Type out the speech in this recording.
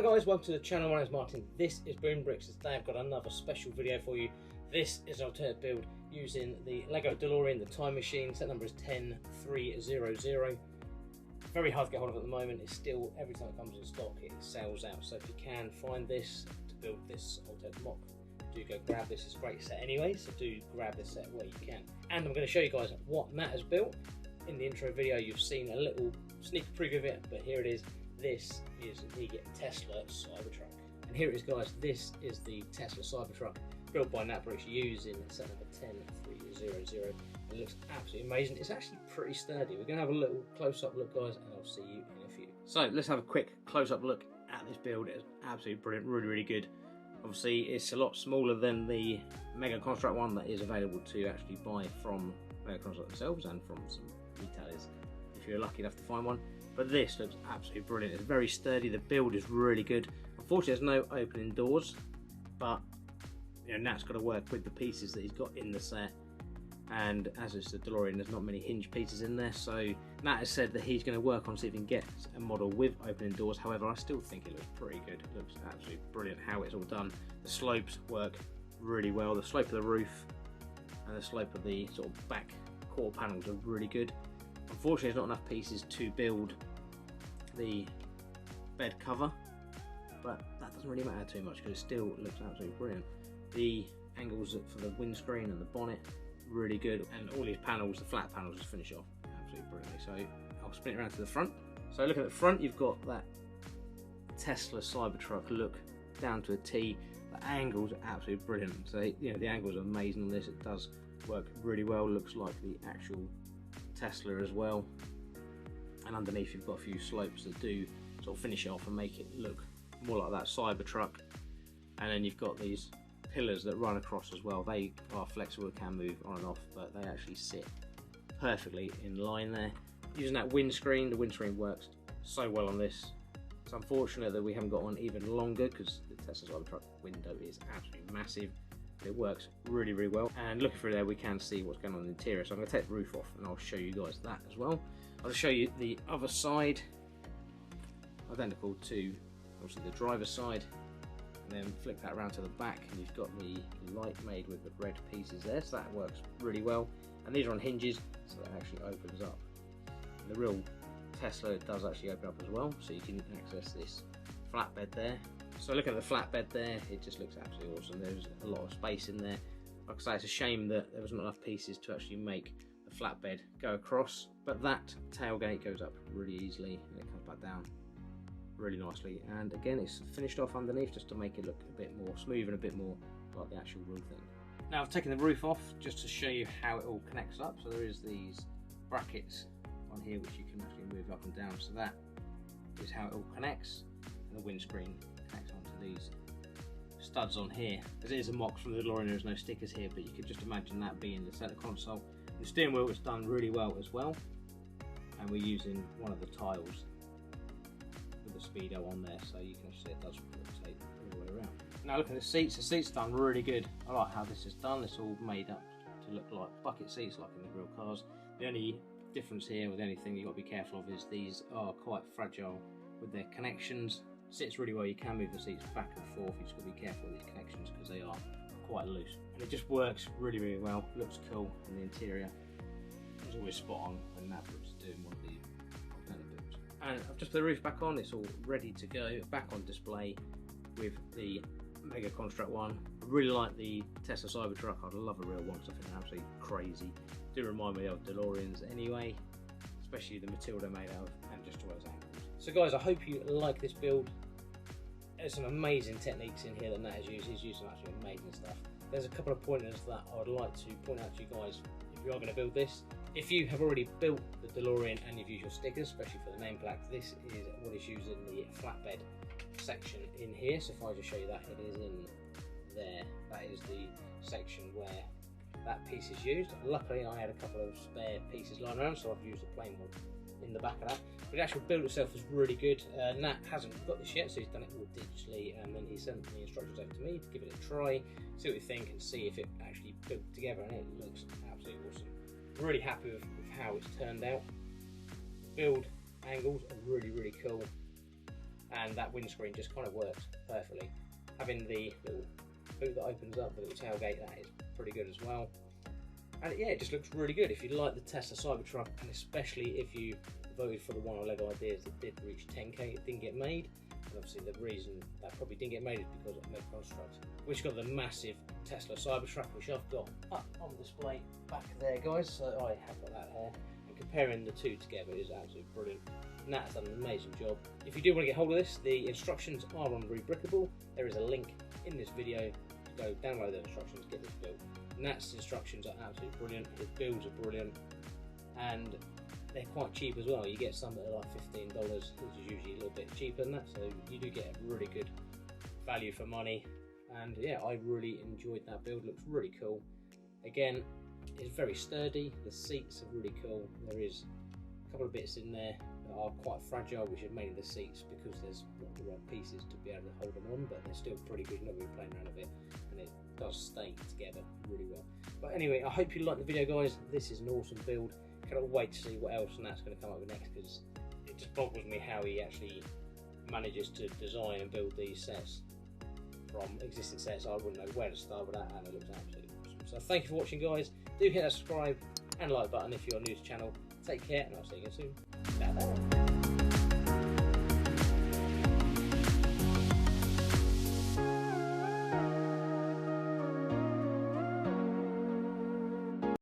guys, welcome to the channel. My name is Martin. This is Gnat Bricks. Today I've got another special video for you. This is an alternate build using the LEGO DeLorean, the time machine. Set number is 10300. Very hard to get hold of at the moment. It's still, every time it comes in stock, it sells out. So if you can find this to build this alternate mock, do go grab this. It's a great set anyway, so do grab this set where you can. And I'm going to show you guys what Matt has built. In the intro video, you've seen a little sneak preview of it, but here it is. This is the Tesla Cybertruck. And here it is, guys. This is the Tesla Cybertruck built by Gnat Bricks using set number 10300. It looks absolutely amazing. It's actually pretty sturdy. We're going to have a little close-up look, guys, and I'll see you in a few. So let's have a quick close-up look at this build. It's absolutely brilliant, really, really good. Obviously, it's a lot smaller than the Mega Construct one that is available to actually buy from Mega Construct themselves and from some retailers if you're lucky enough to find one. But this looks absolutely brilliant. It's very sturdy. The build is really good. Unfortunately, there's no opening doors, but you know, Nat's got to work with the pieces that he's got in the set. And as it's the DeLorean, there's not many hinge pieces in there. So Nat has said that he's going to work on see if he can get a model with opening doors. However, I still think it looks pretty good. It looks absolutely brilliant how it's all done. The slopes work really well. The slope of the roof and the slope of the sort of back quarter panels are really good. Unfortunately, there's not enough pieces to build the bed cover, but that doesn't really matter too much because it still looks absolutely brilliant. The angles for the windscreen and the bonnet, really good, and all these panels, the flat panels, just finish off absolutely brilliantly. So I'll spin it around to the front. So looking at the front, you've got that Tesla Cybertruck look down to a T. The angles are absolutely brilliant. So you know, the angles are amazing on this. It does work really well. Looks like the actual Tesla as well, and underneath you've got a few slopes that do sort of finish it off and make it look more like that Cybertruck. And then you've got these pillars that run across as well. They are flexible, can move on and off, but they actually sit perfectly in line there. Using that windscreen, the windscreen works so well on this. It's unfortunate that we haven't got one even longer because the Tesla Cybertruck window is absolutely massive. It works really, really well, and looking through there we can see what's going on in the interior. So I'm going to take the roof off and I'll show you guys that as well. I'll show you the other side, identical to obviously the driver's side, and then flip that around to the back and you've got the light made with the red pieces there, so that works really well. And these are on hinges, so that actually opens up. And the real Tesla does actually open up as well, so you can access this flatbed there. So looking at the flatbed there, it just looks absolutely awesome. There's a lot of space in there. Like I say, it's a shame that there wasn't enough pieces to actually make the flatbed go across, but that tailgate goes up really easily and it comes back down really nicely. And again, it's finished off underneath just to make it look a bit more smooth and a bit more like the actual real thing. Now I've taken the roof off just to show you how it all connects up. So there is these brackets on here which you can actually move up and down. So that is how it all connects, and the windscreen connects onto these studs on here. As it is a mock from the DeLorean, there's no stickers here, but you could just imagine that being the center console. The steering wheel is done really well as well, and we're using one of the tiles with the speedo on there, so you can see it does rotate all the way around. Now look at the seats are done really good. I like how this is done. It's all made up to look like bucket seats like in the real cars. The only difference here, with anything you've got to be careful of, is these are quite fragile with their connections. Sits really well. You can move the seats back and forth. You just got to be careful with these connections because they are quite loose, and it just works really, really well. Looks cool, and the interior is always spot on when Gnat Bricks is doing one of the alternate builds. And I've just put the roof back on. It's all ready to go, back on display with the Mega Construct one. I really like the Tesla Cybertruck. I'd love a real one because I think they're absolutely crazy. Do remind me of DeLoreans anyway, especially the material they're made out of, and just all those angles. So guys, I hope you like this build. There's some amazing techniques in here that Nat has used. He's used some absolutely amazing stuff. There's a couple of pointers that I'd like to point out to you guys if you are going to build this. If you have already built the DeLorean and you've used your stickers, especially for the name plaque, this is what is used in the flatbed section in here. So if I just show you that, it is in there. That is the section where that piece is used. Luckily, I had a couple of spare pieces lying around, so I've used a plain one in the back of that. But the actual build itself is really good. Nat hasn't got this yet, so he's done it all digitally, and then he sent the instructions over to me to give it a try, see what you think, and see if it actually built together, and it looks absolutely awesome. Really happy with how it's turned out. Build angles are really, really cool. and that windscreen just kind of works perfectly. Having the little boot that opens up, the little tailgate, that is pretty good as well. And yeah, it just looks really good. If you like the Tesla Cybertruck, and especially if you voted for the one on LEGO Ideas that did reach 10k, it didn't get made. And obviously the reason that probably didn't get made is because of Meg Construct, which got the massive Tesla Cybertruck, which I've got up on display back there, guys. So I have got that there. And comparing the two together is absolutely brilliant. Gnat has done an amazing job. If you do want to get hold of this, the instructions are on Rebrickable. There is a link in this video to go download the instructions, get this built. Gnat's instructions are absolutely brilliant, his builds are brilliant, and they're quite cheap as well. You get some that are like $15, which is usually a little bit cheaper than that, so you do get a really good value for money. And yeah, I really enjoyed that build, looks really cool. Again, it's very sturdy, the seats are really cool. There is a couple of bits in there that are quite fragile, which is mainly the seats, because there's not the right pieces to be able to hold them on, but they're still pretty good. You're not really playing around with it, and it does stay together really well. But anyway, I hope you liked the video, guys. This is an awesome build. Cannot wait to see what else Nat's going to come up with next, because it just boggles me how he actually manages to design and build these sets from existing sets. I wouldn't know where to start with that, and it looks absolutely awesome. So thank you for watching, guys. Do hit that subscribe and like button if you're new to the channel. Take care, and I'll see you again soon. Bye-bye.